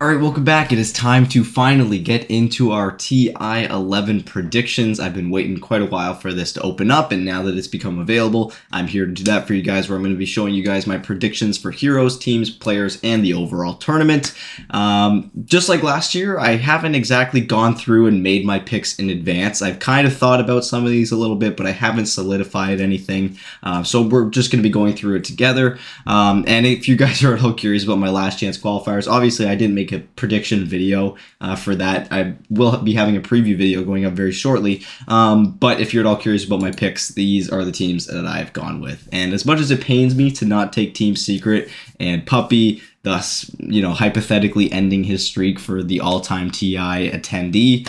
Alright, welcome back. It is time to finally get into our TI11 predictions. I've been waiting quite a while for this to open up, and now that it's become available, I'm here to do that for you guys, where I'm going to be showing you guys my predictions for heroes, teams, players, and the overall tournament. Just like last year, I haven't exactly gone through and made my picks in advance. I've kind of thought about some of these a little bit, but I haven't solidified anything. So we're just going to be going through it together. And if you guys are at all curious about my last chance qualifiers, obviously I didn't make a prediction video for that. I will be having a preview video going up very shortly. But if you're at all curious about my picks, these are the teams that I've gone with. And as much as it pains me to not take Team Secret and Puppy, thus, hypothetically ending his streak for the all-time TI attendee,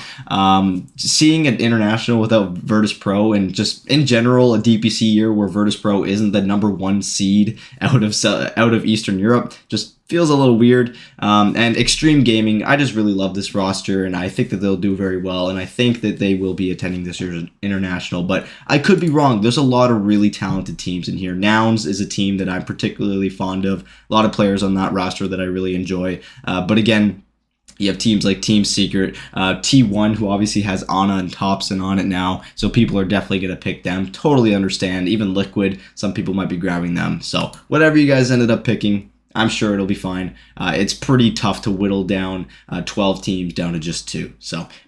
seeing an international without Virtus.Pro and just in general a DPC year where Virtus.Pro isn't the #1 seed out of Eastern Europe just feels a little weird. And Extreme Gaming, I just really love this roster, and I think that they'll do very well, and I think that they will be attending this year's international, but I could be wrong. There's a lot of really talented teams in here. Nouns is a team that I'm particularly fond of. A lot of players on that roster that I really enjoy. But again, you have teams like Team Secret, T1, who obviously has Ana and Thompson on it now, so people are definitely going to pick them. Totally understand. Even Liquid, some people might be grabbing them. So whatever you guys ended up picking, I'm sure it'll be fine. It's pretty tough to whittle down 12 teams down to just 2.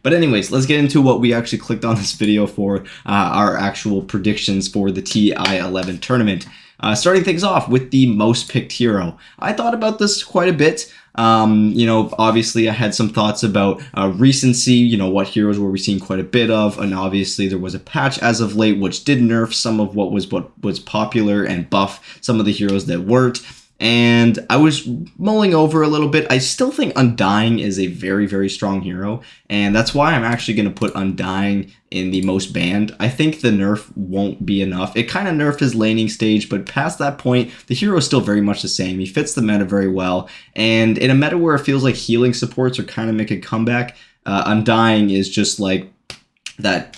But anyways, let's get into what we actually clicked on this video for, our actual predictions for the TI11 tournament. Starting things off with the most picked hero. I thought about this quite a bit. Obviously I had some thoughts about recency, what heroes were we seeing quite a bit of, and obviously there was a patch as of late which did nerf some of what was popular and buff some of the heroes that weren't. And I was mulling over a little bit. I still think Undying is a very, very strong hero, and that's why I'm actually going to put Undying in the most banned. I think the nerf won't be enough. It kind of nerfed his laning stage, but past that point, the hero is still very much the same. He fits the meta very well, and in a meta where it feels like healing supports are kind of making a comeback, Undying is just like that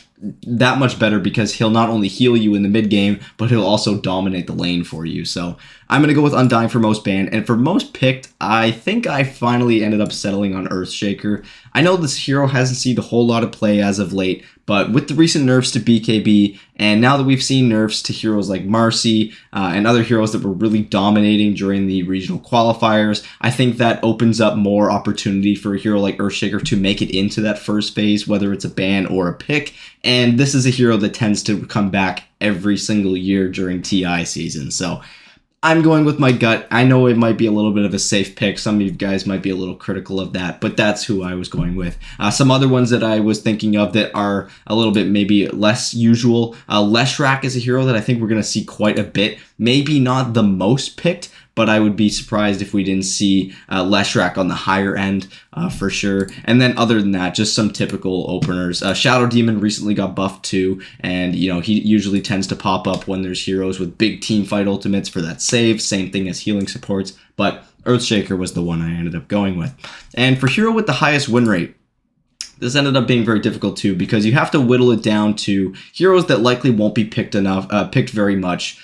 much better, because he'll not only heal you in the mid game, but he'll also dominate the lane for you. So I'm going to go with Undying for most banned. And for most picked, I think I finally ended up settling on Earthshaker. I know this hero hasn't seen a whole lot of play as of late, but with the recent nerfs to BKB, and now that we've seen nerfs to heroes like Marcy and other heroes that were really dominating during the regional qualifiers, I think that opens up more opportunity for a hero like Earthshaker to make it into that first phase, whether it's a ban or a pick. And this is a hero that tends to come back every single year during TI season. So I'm going with my gut. I know it might be a little bit of a safe pick. Some of you guys might be a little critical of that, but that's who I was going with. Some other ones that I was thinking of that are a little bit maybe less usual. Leshrac is a hero that I think we're going to see quite a bit. Maybe not the most picked, but I would be surprised if we didn't see Leshrac on the higher end for sure. And then other than that, just some typical openers. Shadow Demon recently got buffed too, and he usually tends to pop up when there's heroes with big team fight ultimates for that save. Same thing as healing supports, but Earthshaker was the one I ended up going with. And for hero with the highest win rate, this ended up being very difficult too, because you have to whittle it down to heroes that likely won't be picked very much.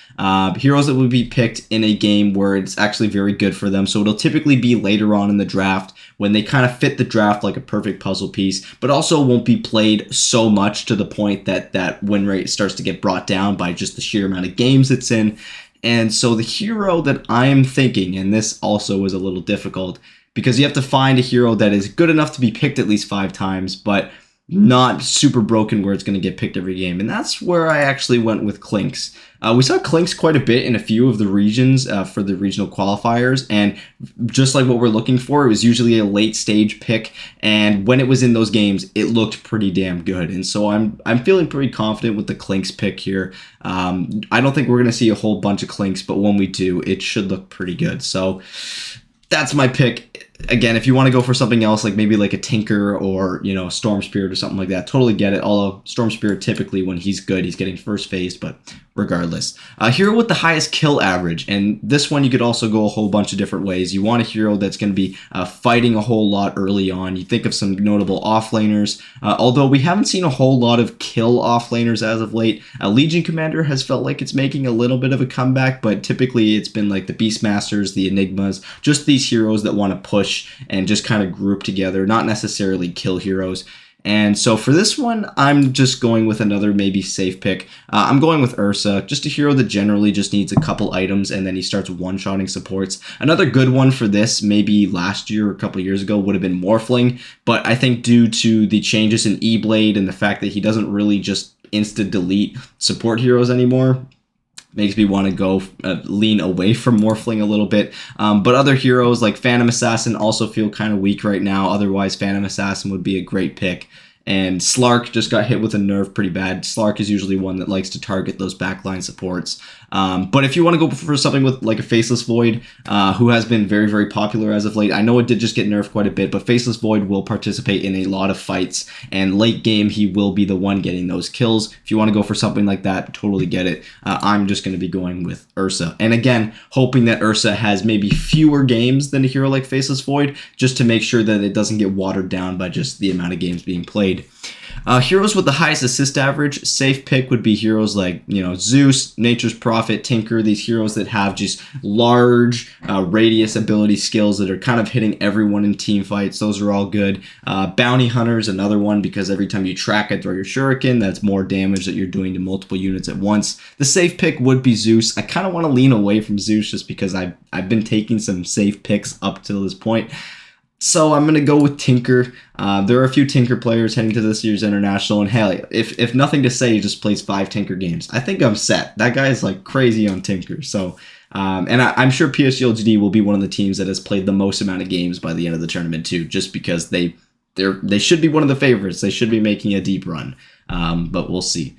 Heroes that would be picked in a game where it's actually very good for them. So it'll typically be later on in the draft when they kind of fit the draft like a perfect puzzle piece, but also won't be played so much to the point that that win rate starts to get brought down by just the sheer amount of games it's in. And so the hero that I'm thinking, and this also was a little difficult, because you have to find a hero that is good enough to be picked at least 5 times, but not super broken where it's going to get picked every game. And that's where I actually went with Clinks. We saw Clinks quite a bit in a few of the regions for the regional qualifiers, and just like what we're looking for, it was usually a late stage pick, and when it was in those games, it looked pretty damn good. And so I'm feeling pretty confident with the Clinks pick here. I don't think we're going to see a whole bunch of Clinks, but when we do, it should look pretty good. So that's my pick. Again, if you want to go for something else, like maybe like a Tinker or, Storm Spirit or something like that, totally get it. Although Storm Spirit, typically when he's good, he's getting first phase, but regardless. Hero with the highest kill average, and this one you could also go a whole bunch of different ways. You want a hero that's going to be fighting a whole lot early on. You think of some notable offlaners, although we haven't seen a whole lot of kill offlaners as of late. Legion Commander has felt like it's making a little bit of a comeback, but typically it's been like the Beastmasters, the Enigmas, just these heroes that want to push push and just kind of group together, not necessarily kill heroes. And so for this one, I'm just going with another maybe safe pick. I'm going with Ursa, just a hero that generally just needs a couple items and then he starts one-shotting supports. Another good one for this, maybe last year or a couple years ago, would have been Morphling. But I think due to the changes in E-Blade and the fact that he doesn't really just insta-delete support heroes anymore, makes me want to go lean away from Morphling a little bit. But other heroes like Phantom Assassin also feel kind of weak right now. Otherwise, Phantom Assassin would be a great pick. And Slark just got hit with a nerf pretty bad. Slark is usually one that likes to target those backline supports. But if you want to go for something with like a Faceless Void, who has been very, very popular as of late, I know it did just get nerfed quite a bit, but Faceless Void will participate in a lot of fights, and late game, he will be the one getting those kills. If you want to go for something like that, totally get it. I'm just going to be going with Ursa. And again, hoping that Ursa has maybe fewer games than a hero like Faceless Void, just to make sure that it doesn't get watered down by just the amount of games being played. Heroes with the highest assist average, safe pick would be heroes like, Zeus, Nature's Prophet, Tinker, these heroes that have just large radius ability skills that are kind of hitting everyone in team fights. Those are all good. Bounty Hunter's another one, because every time you track it, throw your shuriken, that's more damage that you're doing to multiple units at once. The safe pick would be Zeus. I kind of want to lean away from Zeus just because I've been taking some safe picks up till this point. So I'm going to go with Tinker. There are a few Tinker players heading to this year's International, and hell, if nothing to say, he just plays 5 Tinker games. I think I'm set. That guy is like crazy on Tinker. So, and I'm sure PSG will be one of the teams that has played the most amount of games by the end of the tournament too, just because they should be one of the favorites. They should be making a deep run, but we'll see.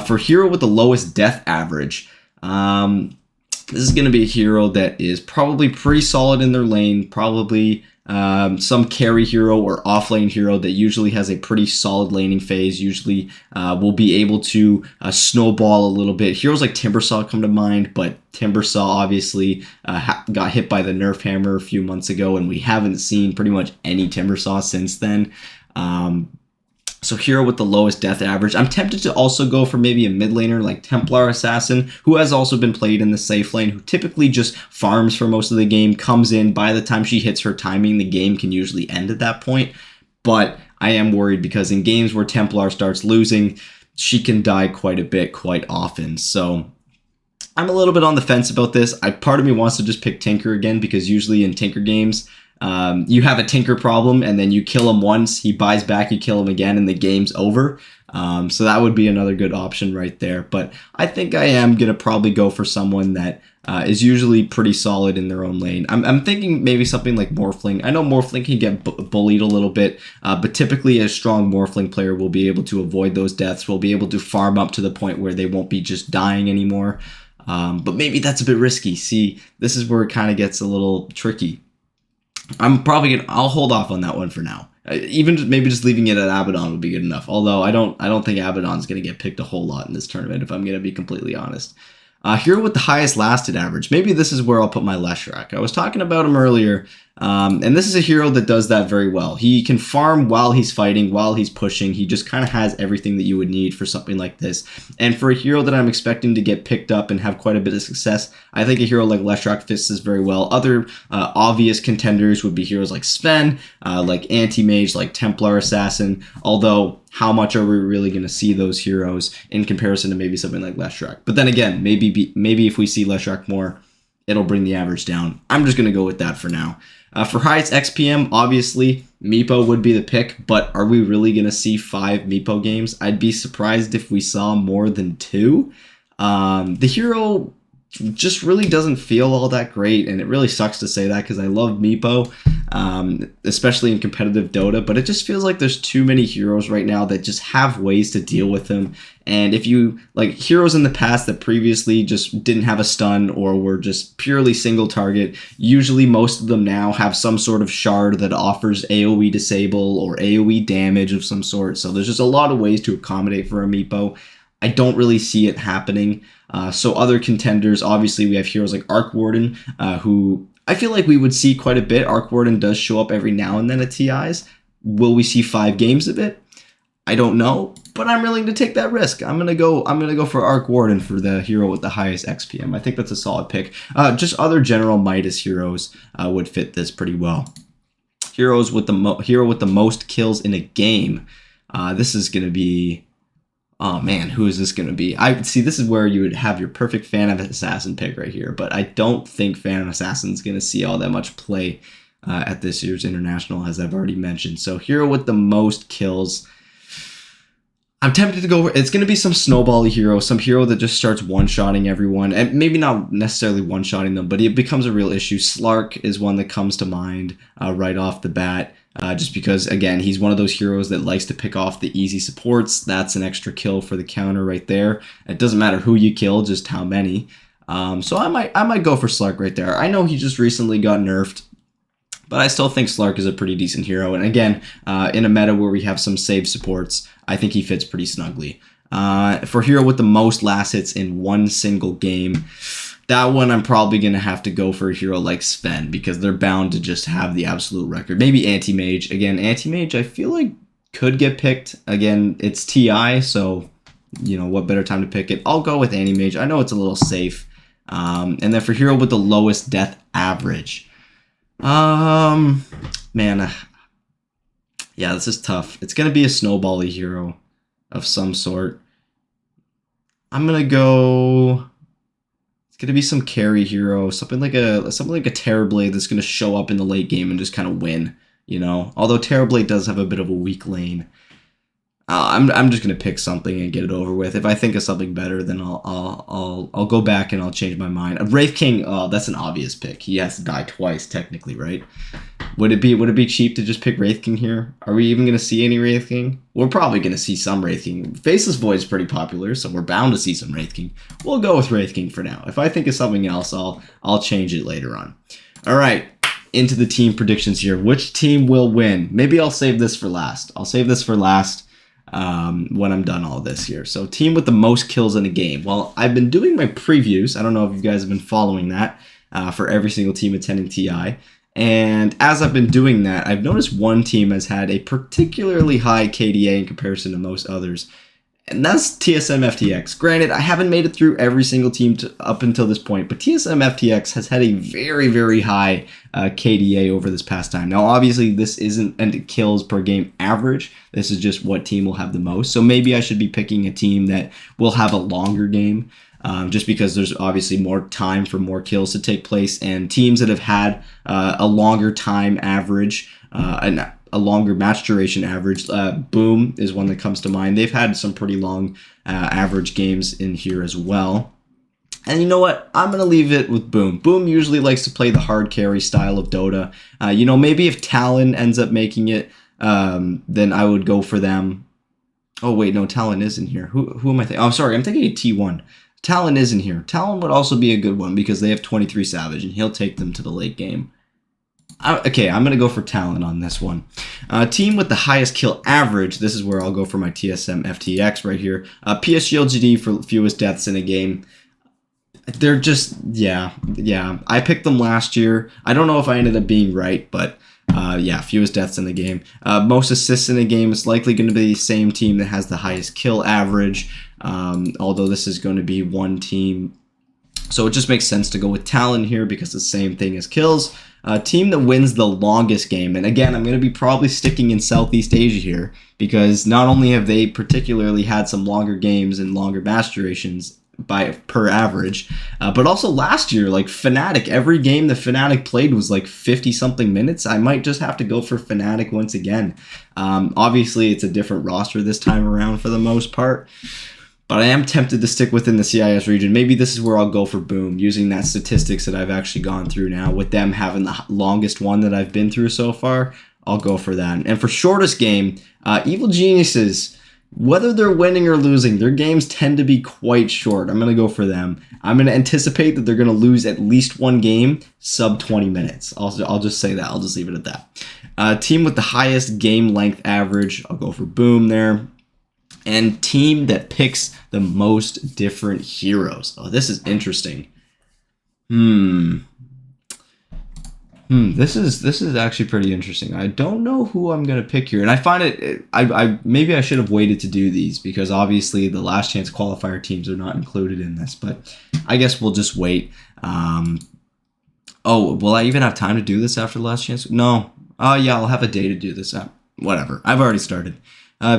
For hero with the lowest death average, this is going to be a hero that is probably pretty solid in their lane, probably some carry hero or off-lane hero that usually has a pretty solid laning phase, usually will be able to snowball a little bit. Heroes like Timbersaw come to mind, but Timbersaw obviously got hit by the nerf hammer a few months ago, and we haven't seen pretty much any Timbersaw since then. So hero with the lowest death average. I'm tempted to also go for maybe a mid laner like Templar Assassin, who has also been played in the safe lane, who typically just farms for most of the game, comes in. By the time she hits her timing, the game can usually end at that point. But I am worried because in games where Templar starts losing, she can die quite a bit, quite often. So I'm a little bit on the fence about this. Part of me wants to just pick Tinker again, because usually in Tinker games, you have a Tinker problem and then you kill him once, he buys back, you kill him again, and the game's over. So that would be another good option right there. But I think I am going to probably go for someone that is usually pretty solid in their own lane. I'm thinking maybe something like Morphling. I know Morphling can get bullied a little bit, but typically a strong Morphling player will be able to avoid those deaths, will be able to farm up to the point where they won't be just dying anymore. But maybe that's a bit risky. See, this is where it kind of gets a little tricky. I'll hold off on that one for now. Even maybe just leaving it at Abaddon would be good enough. Although I don't think Abaddon's going to get picked a whole lot in this tournament, if I'm going to be completely honest. Hero with the highest lasted average. Maybe this is where I'll put my Leshrac. I was talking about him earlier, and this is a hero that does that very well. He can farm while he's fighting, while he's pushing. He just kind of has everything that you would need for something like this. And for a hero that I'm expecting to get picked up and have quite a bit of success, I think a hero like Leshrac fits this very well. Other obvious contenders would be heroes like Sven, like Anti-Mage, like Templar Assassin, although how much are we really going to see those heroes in comparison to maybe something like Leshrac? But then again, maybe if we see Leshrac more, it'll bring the average down. I'm just going to go with that for now. For highest XPM, obviously, Meepo would be the pick, but are we really going to see 5 Meepo games? I'd be surprised if we saw more than 2. The hero just really doesn't feel all that great, and it really sucks to say that because I love Meepo, especially in competitive Dota, but it just feels like there's too many heroes right now that just have ways to deal with him. And if you, like heroes in the past that previously just didn't have a stun or were just purely single target, usually most of them now have some sort of shard that offers AoE disable or AoE damage of some sort. So there's just a lot of ways to accommodate for a Meepo. I don't really see it happening. So other contenders, obviously we have heroes like Arc Warden, who I feel like we would see quite a bit. Arc Warden does show up every now and then at TIs. Will we see 5 games of it? I don't know, but I'm willing to take that risk. I'm gonna go for Arc Warden for the hero with the highest XPM. I think that's a solid pick. Just other general Midas heroes would fit this pretty well. hero with the most kills in a game. This is gonna be. Oh man, who is this going to be? I see. This is where you would have your perfect Phantom Assassin pick right here, but I don't think Phantom Assassin is going to see all that much play at this year's International, as I've already mentioned. So hero with the most kills. I'm tempted to go. It's going to be some snowbally hero, some hero that just starts one-shotting everyone, and maybe not necessarily one-shotting them, but it becomes a real issue. Slark is one that comes to mind right off the bat. Just because, again, he's one of those heroes that likes to pick off the easy supports. That's an extra kill for the counter right there. It doesn't matter who you kill, just how many. So I might go for Slark right there. I know he just recently got nerfed, but I still think Slark is a pretty decent hero. And again, in a meta where we have some save supports, I think he fits pretty snugly. For hero with the most last hits in one single game, that one I'm probably going to have to go for a hero like Sven, because they're bound to just have the absolute record. Maybe Anti-Mage. Again, Anti-Mage I feel like could get picked. Again, it's TI, so, you know, what better time to pick it? I'll go with Anti-Mage. I know it's a little safe. And then for hero with the lowest death average. Man, yeah, this is tough. It's going to be a snowbally hero of some sort. I'm going to go... Gonna be some carry hero, something like a Terrorblade that's gonna show up in the late game and just kind of win, you know. Although Terrorblade does have a bit of a weak lane. I'm just gonna pick something and get it over with. If I think of something better, then I'll go back and I'll change my mind. Wraith King, oh, that's an obvious pick. He has to die twice technically, right? Would it be cheap to just pick Wraith King here? Are we even gonna see any Wraith King? We're probably gonna see some Wraith King. Faceless Void's pretty popular, so we're bound to see some Wraith King. We'll go with Wraith King for now. If I think of something else, I'll change it later on. All right, into the team predictions here. Which team will win? Maybe I'll save this for last. When I'm done all this here. So team with the most kills in a game. Well, I've been doing my previews. I don't know if you guys have been following that for every single team attending TI. And as I've been doing that, I've noticed one team has had a particularly high KDA in comparison to most others. And that's TSM FTX. Granted, I haven't made it through every single team up until this point, but TSM FTX has had a very, very high KDA over this past time. Now, obviously, this isn't a kills per game average. This is just what team will have the most. So maybe I should be picking a team that will have a longer game, just because there's obviously more time for more kills to take place. And teams that have had a longer time average, a longer match duration average. Boom is one that comes to mind. They've had some pretty long average games in here as well. And you know what? I'm going to leave it with Boom. Boom usually likes to play the hard carry style of Dota. You know, maybe if Talon ends up making it, then I would go for them. Oh, wait, no, Talon is in here. Who am I thinking? Oh, sorry, I'm thinking of T1. Talon is in here. Talon would also be a good one because they have 23 Savage, and he'll take them to the late game. Okay, I'm going to go for Talon on this one. Team with the highest kill average. This is where I'll go for my TSM FTX right here. PSGLGD for fewest deaths in a game. They're just, yeah. I picked them last year. I don't know if I ended up being right, but yeah, fewest deaths in the game. Most assists in a game is likely going to be the same team that has the highest kill average, although this is going to be one team. So it just makes sense to go with Talon here because it's the same thing as kills. Team that wins the longest game. And again, I'm going to be probably sticking in Southeast Asia here because not only have they particularly had some longer games and longer match durations per average, but also last year, like Fnatic, every game that Fnatic played was like 50-something minutes. I might just have to go for Fnatic once again. Obviously, it's a different roster this time around for the most part. But I am tempted to stick within the CIS region. Maybe this is where I'll go for Boom, using that statistics that I've actually gone through now. With them having the longest one that I've been through so far, I'll go for that. And for shortest game, Evil Geniuses, whether they're winning or losing, their games tend to be quite short. I'm going to go for them. I'm going to anticipate that they're going to lose at least one game, sub 20 minutes. I'll just say that. I'll just leave it at that. Team with the highest game length average, I'll go for Boom there. And team that picks the most different heroes. Oh, this is interesting. This is actually pretty interesting. I don't know who I'm gonna pick here, and I find it. I maybe I should have waited to do these because obviously the last chance qualifier teams are not included in this. But I guess we'll just wait. Oh, will I even have time to do this after the last chance? No. Yeah, I'll have a day to do this. Whatever. I've already started.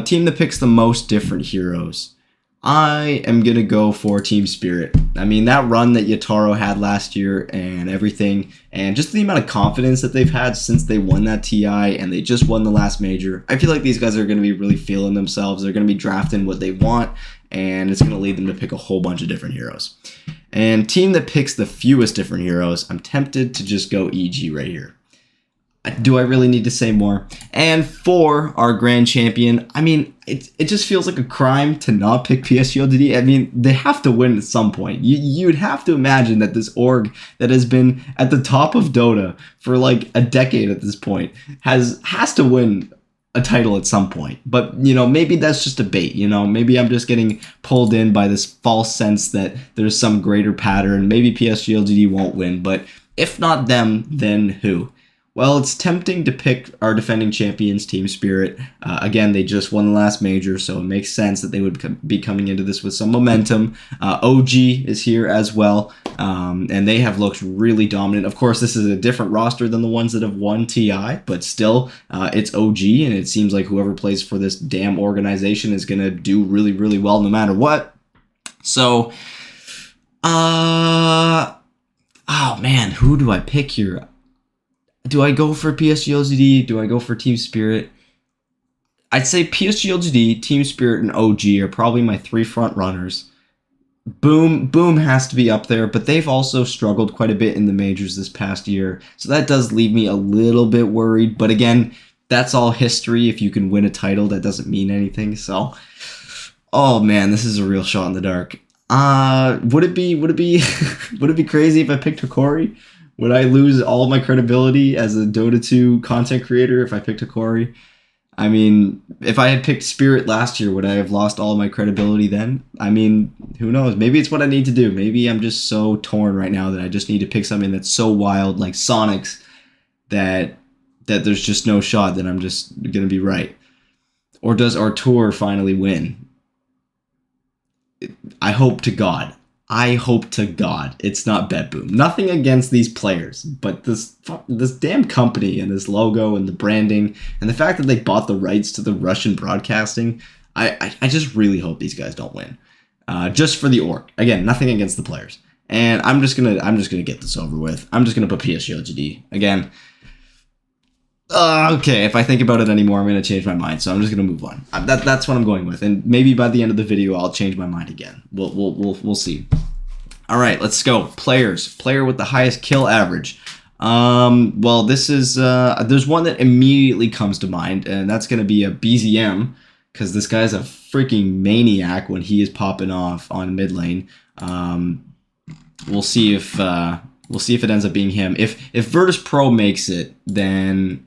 Team that picks the most different heroes. I am going to go for Team Spirit. I mean, that run that Yatoro had last year and everything, and just the amount of confidence that they've had since they won that TI and they just won the last major. I feel like these guys are going to be really feeling themselves. They're going to be drafting what they want, and it's going to lead them to pick a whole bunch of different heroes. And team that picks the fewest different heroes, I'm tempted to just go EG right here. Do I really need to say more? And for our grand champion, I mean, it just feels like a crime to not pick PSG. I mean, they have to win at some point. You'd have to imagine that this org that has been at the top of Dota for like a decade at this point has to win a title at some point. But, you know, maybe that's just a bait, you know, maybe I'm just getting pulled in by this false sense that there's some greater pattern. Maybe PSG won't win, but if not them, then who? Well, it's tempting to pick our defending champions, Team Spirit. Again, they just won the last major, so it makes sense that they would be coming into this with some momentum. OG is here as well, and they have looked really dominant. Of course, this is a different roster than the ones that have won TI, but still, it's OG, and it seems like whoever plays for this damn organization is going to do really, really well no matter what. So, oh man, who do I pick here? Do I go for PSG? Do I go for Team Spirit? I'd say PSG, Team Spirit, and OG are probably my three front runners. Boom has to be up there, but they've also struggled quite a bit in the majors this past year, so that does leave me a little bit worried. But again, that's all history. If you can win a title, that doesn't mean anything. So, oh man, this is a real shot in the dark. Would it be would it be crazy if I picked Hikori? Would I lose all my credibility as a Dota 2 content creator if I picked Hikori? I mean, if I had picked Spirit last year, would I have lost all my credibility then? I mean, who knows? Maybe it's what I need to do. Maybe I'm just so torn right now that I just need to pick something that's so wild, like Sonic's, that there's just no shot that I'm just going to be right. Or does Artur finally win? I hope to God it's not BetBoom. Nothing against these players, but this damn company and this logo and the branding and the fact that they bought the rights to the Russian broadcasting, I just really hope these guys don't win. Just for the org. Again, nothing against the players. And I'm just gonna get this over with. I'm just gonna put PSG again. Okay, if I think about it anymore, I'm gonna change my mind. So I'm just gonna move on. That's what I'm going with, and maybe by the end of the video, I'll change my mind again. We'll see. All right, let's go. Players. Player with the highest kill average. Well, this is there's one that immediately comes to mind, and that's gonna be a BZM, because this guy's a freaking maniac when he is popping off on mid lane. We'll see if it ends up being him. If Virtus.Pro makes it, then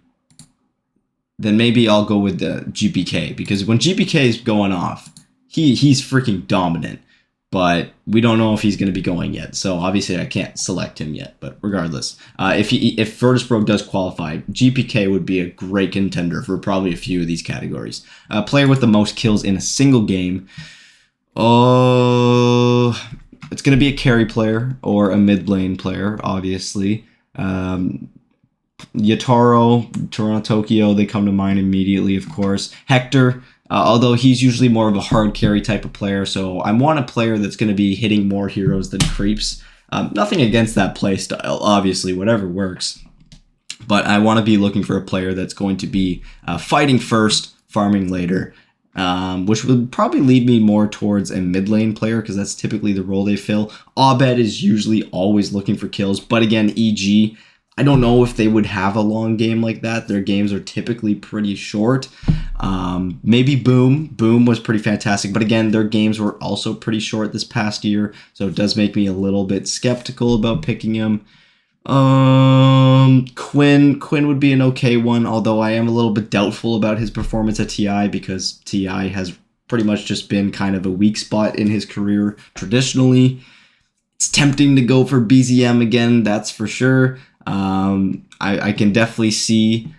maybe I'll go with the GPK, because when GPK is going off, he's freaking dominant, but we don't know if he's going to be going yet. So obviously I can't select him yet, but regardless, if Virtus.Pro does qualify, GPK would be a great contender for probably a few of these categories. Player with the most kills in a single game. Oh, it's going to be a carry player or a mid lane player, obviously. Yatoro, Toronto, Tokyo, they come to mind immediately, of course. Hector, although he's usually more of a hard carry type of player, so I want a player that's going to be hitting more heroes than creeps. Nothing against that play style, obviously, whatever works. But I want to be looking for a player that's going to be fighting first, farming later, which would probably lead me more towards a mid lane player, because that's typically the role they fill. Abed is usually always looking for kills, but again, EG, I don't know if they would have a long game like that. Their games are typically pretty short. Maybe Boom. Boom was pretty fantastic, but again, their games were also pretty short this past year, so it does make me a little bit skeptical about picking him. Quinn would be an okay one, although I am a little bit doubtful about his performance at TI, because TI has pretty much just been kind of a weak spot in his career traditionally. It's tempting to go for BZM again, that's for sure. I can definitely see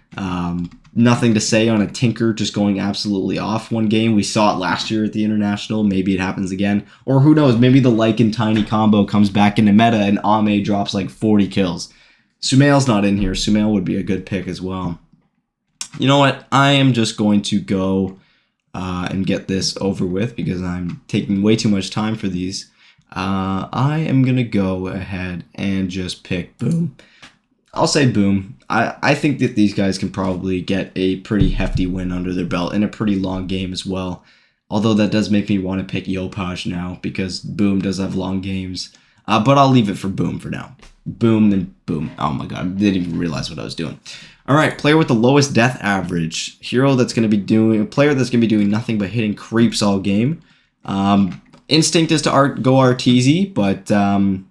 nothing to say on a Tinker just going absolutely off one game. We saw it last year at the International. Maybe it happens again. Or who knows, maybe the Lycan Tiny combo comes back into meta and Ame drops like 40 kills. Sumail's not in here. Sumail would be a good pick as well. You know what? I am just going to go and get this over with because I'm taking way too much time for these. I am going to go ahead and just pick Boom. I'll say Boom. I think that these guys can probably get a pretty hefty win under their belt in a pretty long game as well. Although that does make me want to pick Yopaj now because Boom does have long games. But I'll leave it for Boom for now. Boom, then Boom. Oh my god, I didn't even realize what I was doing. All right, player with the lowest death average. Hero that's going to be doing, a player that's going to be doing nothing but hitting creeps all game. Instinct is to go Arteezy, but I'm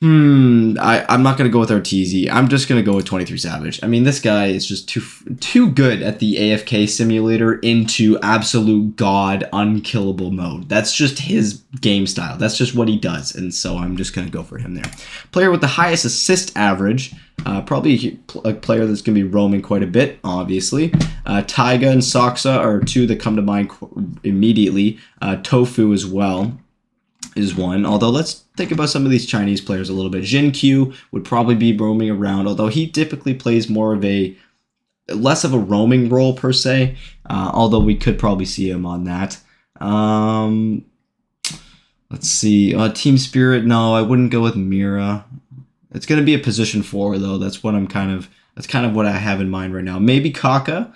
not going to go with Arteezy. I'm just going to go with 23 Savage. I mean, this guy is just too good at the AFK simulator into absolute god unkillable mode. That's just his game style. That's just what he does. And so I'm just going to go for him there. Player with the highest assist average. Probably a player that's going to be roaming quite a bit, obviously. Taiga and Soxa are two that come to mind immediately. Tofu as well is one. Although let's think about some of these Chinese players a little bit. Jin Q would probably be roaming around, although he typically plays less of a roaming role per se. Although we could probably see him on that. Let's see. Team Spirit. No, I wouldn't go with Mira. It's going to be a position 4 though. That's kind of what I have in mind right now. Maybe Kaka.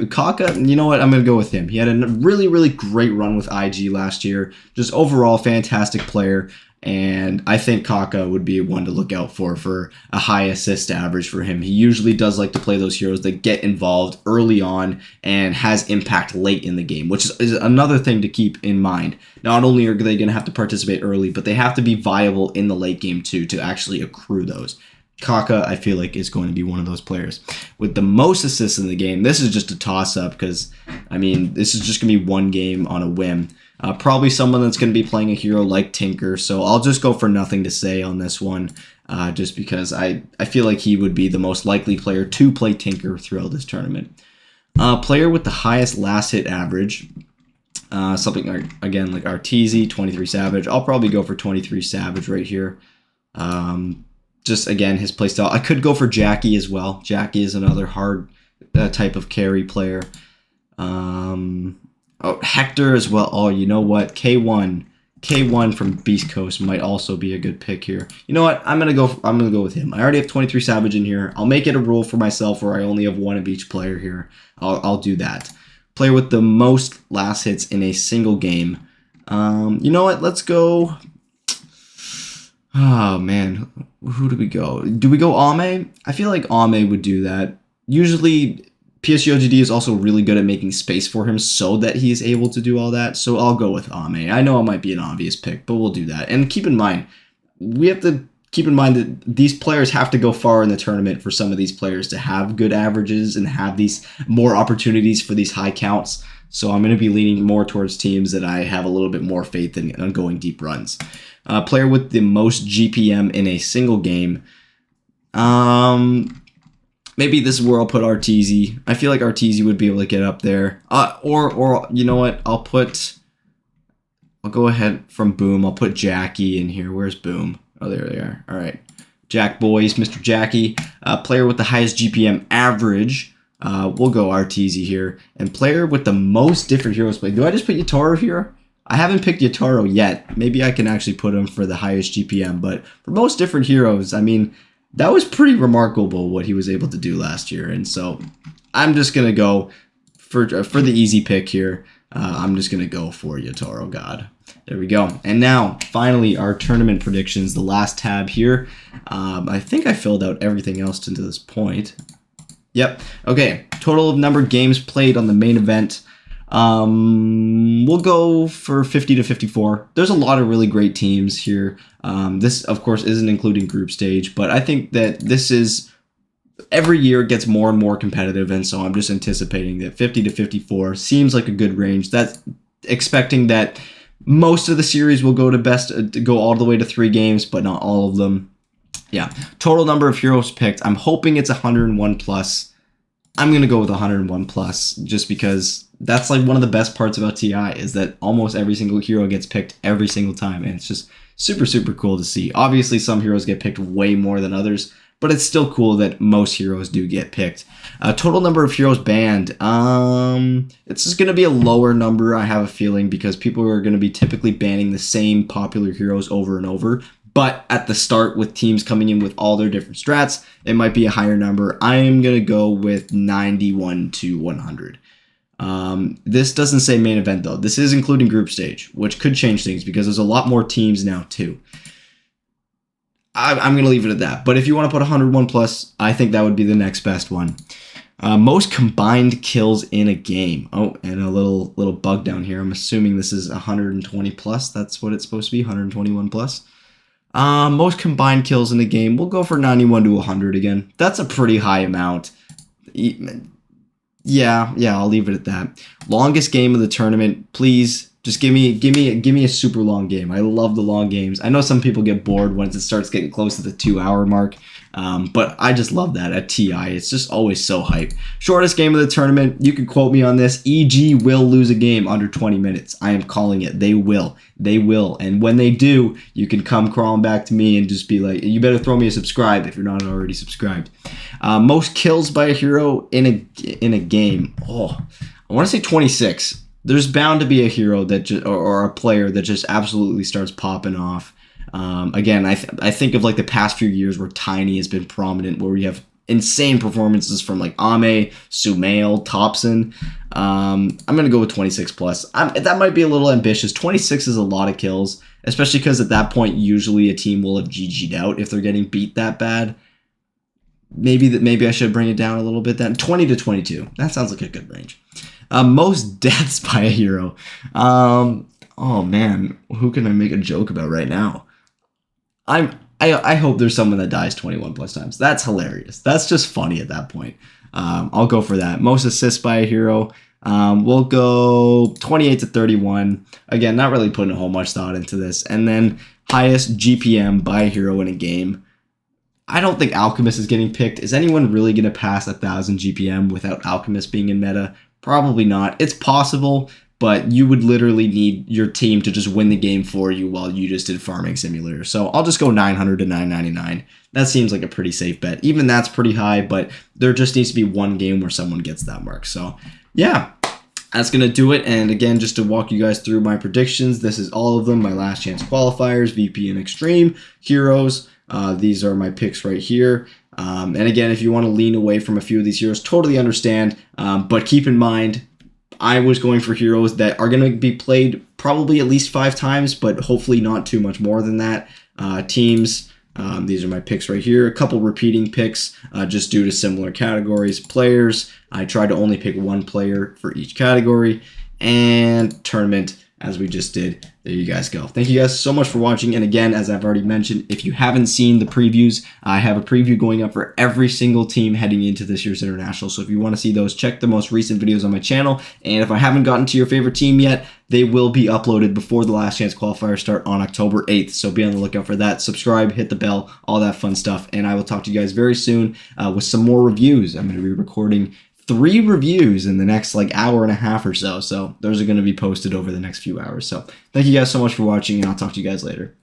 Kaka, you know what? I'm going to go with him. He had a really, really great run with IG last year. Just overall fantastic player. And I think Kaka would be one to look out for a high assist average for him. He usually does like to play those heroes that get involved early on and has impact late in the game, which is another thing to keep in mind. Not only are they going to have to participate early, but they have to be viable in the late game too to actually accrue those. Kaka, I feel like, is going to be one of those players. With the most assists in the game, this is just a toss-up because, I mean, this is just going to be one game on a whim. Probably someone that's going to be playing a hero like Tinker, so I'll just go for nothing to say on this one, just because I feel like he would be the most likely player to play Tinker throughout this tournament. Player with the highest last hit average, something again like Arteezy, 23 Savage. I'll probably go for 23 Savage right here. Just again, his playstyle. I could go for Jackie as well. Jackie is another hard type of carry player. Oh, Hector as well. Oh, you know what? K1 from Beast Coast might also be a good pick here. You know what? I'm gonna go with him. I already have 23 Savage in here. I'll make it a rule for myself where I only have one of each player here. I'll do that. Player with the most last hits in a single game. You know what? Let's go. Oh man, who do we go? Do we go Ame? I feel like Ame would do that. Usually PSG OGD is also really good at making space for him so that he is able to do all that. So I'll go with Ame. I know it might be an obvious pick, but we'll do that. And keep in mind, we have to keep in mind that these players have to go far in the tournament for some of these players to have good averages and have these more opportunities for these high counts. So I'm going to be leaning more towards teams that I have a little bit more faith in on going deep runs. Player with the most GPM in a single game. Maybe this is where I'll put Arteezy. I feel like Arteezy would be able to get up there. Or you know what? I'll go ahead from Boom. I'll put Jackie in here. Where's Boom? Oh, there they are. All right. Jack Boys, Mr. Jackie. Player with the highest GPM average. We'll go Arteezy here. And player with the most different heroes played. Do I just put Yatoro here? I haven't picked Yatoro yet. Maybe I can actually put him for the highest GPM. But for most different heroes, I mean, that was pretty remarkable what he was able to do last year. And so I'm just going to go for the easy pick here. I'm just going to go for Yatoro God. There we go. And now, finally, our tournament predictions, the last tab here. I think I filled out everything else to this point. Yep. Okay. Total of numbered games played on the main event. We'll go for 50 to 54. There's a lot of really great teams here. This, of course, isn't including group stage, but I think that this is every year it gets more and more competitive, and so I'm just anticipating that 50 to 54 seems like a good range. That's expecting that most of the series will go all the way to 3 games, but not all of them. Yeah, total number of heroes picked. I'm hoping it's 101 plus. I'm going to go with 101 plus just because that's like one of the best parts about TI is that almost every single hero gets picked every single time. And it's just super, super cool to see. Obviously, some heroes get picked way more than others, but it's still cool that most heroes do get picked. Total number of heroes banned. It's just going to be a lower number, I have a feeling, because people are going to be typically banning the same popular heroes over and over. But at the start, with teams coming in with all their different strats, it might be a higher number. I am going to go with 91 to 100. This doesn't say main event, though. This is including group stage, which could change things because there's a lot more teams now, too. I'm going to leave it at that. But if you want to put 101 plus, I think that would be the next best one. Most combined kills in a game. Oh, and a little bug down here. I'm assuming this is 120 plus. That's what it's supposed to be, 121 plus. Most combined kills in a game. We'll go for 91 to 100 again. That's a pretty high amount. Yeah, I'll leave it at that. Longest game of the tournament, please. Just give me a super long game. I love the long games. I know some people get bored once it starts getting close to the 2-hour mark, but I just love that at TI. It's just always so hype. Shortest game of the tournament, you can quote me on this. EG will lose a game under 20 minutes. I am calling it. They will. They will. And when they do, you can come crawling back to me and just be like, you better throw me a subscribe if you're not already subscribed. Most kills by a hero in a game. Oh, I want to say 26. There's bound to be a hero that or a player that just absolutely starts popping off. Again, I think of like the past few years where Tiny has been prominent, where we have insane performances from like Ame, Sumail, Thompson. I'm gonna go with 26 plus. That might be a little ambitious. 26 is a lot of kills, especially because at that point usually a team will have GG'd out if they're getting beat that bad. Maybe I should bring it down a little bit. Then 20 to 22. That sounds like a good range. Most deaths by a hero. Oh man, who can I make a joke about right now? I hope there's someone that dies 21 plus times. That's hilarious. That's just funny at that point. I'll go for that. Most assists by a hero. We'll go 28 to 31. Again, not really putting a whole much thought into this. And then highest GPM by a hero in a game. I don't think Alchemist is getting picked. Is anyone really going to pass 1,000 GPM without Alchemist being in meta? Probably not. It's possible, but you would literally need your team to just win the game for you while you just did Farming Simulator. So I'll just go 900 to 999. That seems like a pretty safe bet. Even that's pretty high, but there just needs to be one game where someone gets that mark. So yeah, that's going to do it. And again, just to walk you guys through my predictions, this is all of them. My last chance qualifiers, VP and Extreme, heroes. These are my picks right here. And again, if you want to lean away from a few of these heroes, totally understand. But keep in mind, I was going for heroes that are going to be played probably at least 5 times, but hopefully not too much more than that. Teams, these are my picks right here. A couple repeating picks just due to similar categories. Players, I tried to only pick one player for each category. And tournament, as we just did. There you guys go. Thank you guys so much for watching. And again, as I've already mentioned, if you haven't seen the previews, I have a preview going up for every single team heading into this year's International. So if you want to see those, check the most recent videos on my channel. And if I haven't gotten to your favorite team yet, they will be uploaded before the last chance qualifiers start on October 8th. So be on the lookout for that. Subscribe, hit the bell, all that fun stuff. And I will talk to you guys very soon with some more reviews. I'm going to be recording 3 reviews in the next like hour and a half or so. So those are going to be posted over the next few hours. So thank you guys so much for watching, and I'll talk to you guys later.